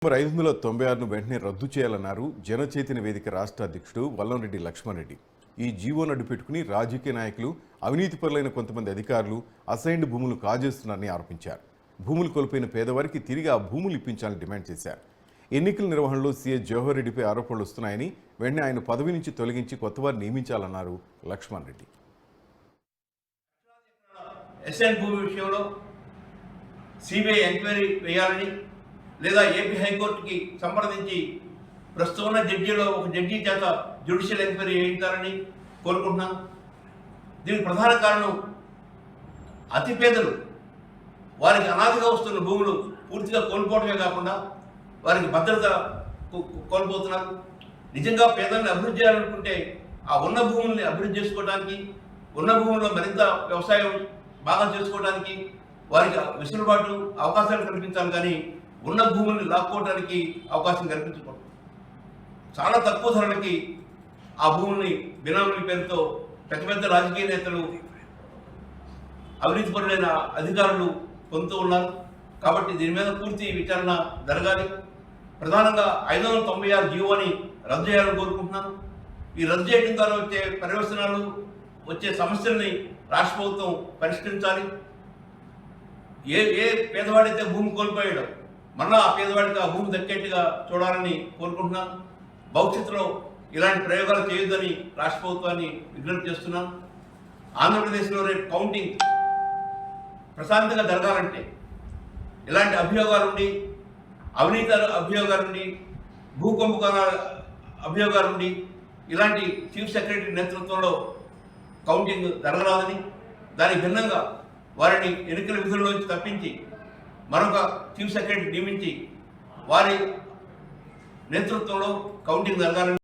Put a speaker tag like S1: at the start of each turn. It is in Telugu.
S1: మరి 596ను వెంటనే రద్దు చేయాలన్నారు జనచైతన్య వేదిక రాష్ట్ర అధ్యక్షుడు వల్లంరెడ్డి లక్ష్మణ్ రెడ్డి. ఈ జీవోను అడ్డుపెట్టుకుని రాజకీయ నాయకులు, అవినీతిపరులైన కొంతమంది అధికారులు అసైన్డ్ భూములు కాజేస్తున్నారని ఆరోపించారు. భూములు కోల్పోయిన పేదవారికి తిరిగి ఆ భూములు ఇప్పించాలని డిమాండ్ చేశారు. ఎన్నికల నిర్వహణలో సీఎస్ జవహర్ రెడ్డిపై ఆరోపణలు వస్తున్నాయని వెంటనే ఆయన పదవి నుంచి తొలగించి కొత్తవారు నియమించాలన్నారు లక్ష్మణ్ రెడ్డి.
S2: ఎస్ఎన్ భూమి విషయంలో సిబిఐ ఎంక్వైరీ వేయాలని లేదా ఏపీ హైకోర్టుకి సంప్రదించి ప్రస్తుతం ఉన్న జడ్జిలో ఒక జడ్జి చేత జ్యుడిషియల్ ఎంక్వైరీ చేయించాలని కోరుకుంటున్నాను. దీనికి ప్రధాన కారణం అతి పేదలు వారికి అనాథగా వస్తున్న భూములు పూర్తిగా కోల్పోవడమే కాకుండా వారికి భద్రత కోల్పోతున్నారు. నిజంగా పేదల్ని అభివృద్ధి చేయాలనుకుంటే ఆ ఉన్న భూముల్ని అభివృద్ధి చేసుకోవడానికి, ఉన్న భూముల్లో మరింత వ్యవసాయం బాగా చేసుకోవడానికి వారికి వెసులుబాటు అవకాశాలు కల్పించాలి. కానీ ఉన్న భూముల్ని లాక్కోవడానికి అవకాశం కల్పించకూడదు. చాలా తక్కువ ధరలకి ఆ భూముల్ని బినామీల పేరుతో పెద్ద పెద్ద రాజకీయ నేతలు, అవినీతిపరులైన అధికారులు పొందుతూ ఉన్నారు. కాబట్టి దీని మీద పూర్తి విచారణ జరగాలి. ప్రధానంగా 596 జీవోని రద్దు చేయాలని కోరుకుంటున్నాను. ఈ రద్దు చేయడం ద్వారా వచ్చే పర్యవసనాలు, వచ్చే సమస్యల్ని రాష్ట్ర ప్రభుత్వం పరిష్కరించాలి. ఏ పేదవాడైతే భూమి కోల్పోయాడో మళ్ళా ఆ పేదవాడికి ఆ భూమి దక్కేట్టుగా చూడాలని కోరుకుంటున్నాను. భవిష్యత్తులో ఇలాంటి ప్రయోగాలు చేయొద్దని రాష్ట్ర ప్రభుత్వాన్ని విజ్ఞప్తి చేస్తున్నాను. ఆంధ్రప్రదేశ్లో రేపు కౌంటింగ్ ప్రశాంతంగా జరగాలంటే ఇలాంటి అభియోగాలుండి, అవినీతి అభియోగాలుండి, భూకంపకాల అభియోగాలుండి ఇలాంటి చీఫ్ సెక్రటరీ నేతృత్వంలో కౌంటింగ్ జరగరాదని, దానికి భిన్నంగా వారిని ఎన్నికల విధుల్లోంచి తప్పించి మరొక చీఫ్ సెక్రటరీ నియమించి వారి నేతృత్వంలో కౌంటింగ్ జరగాలని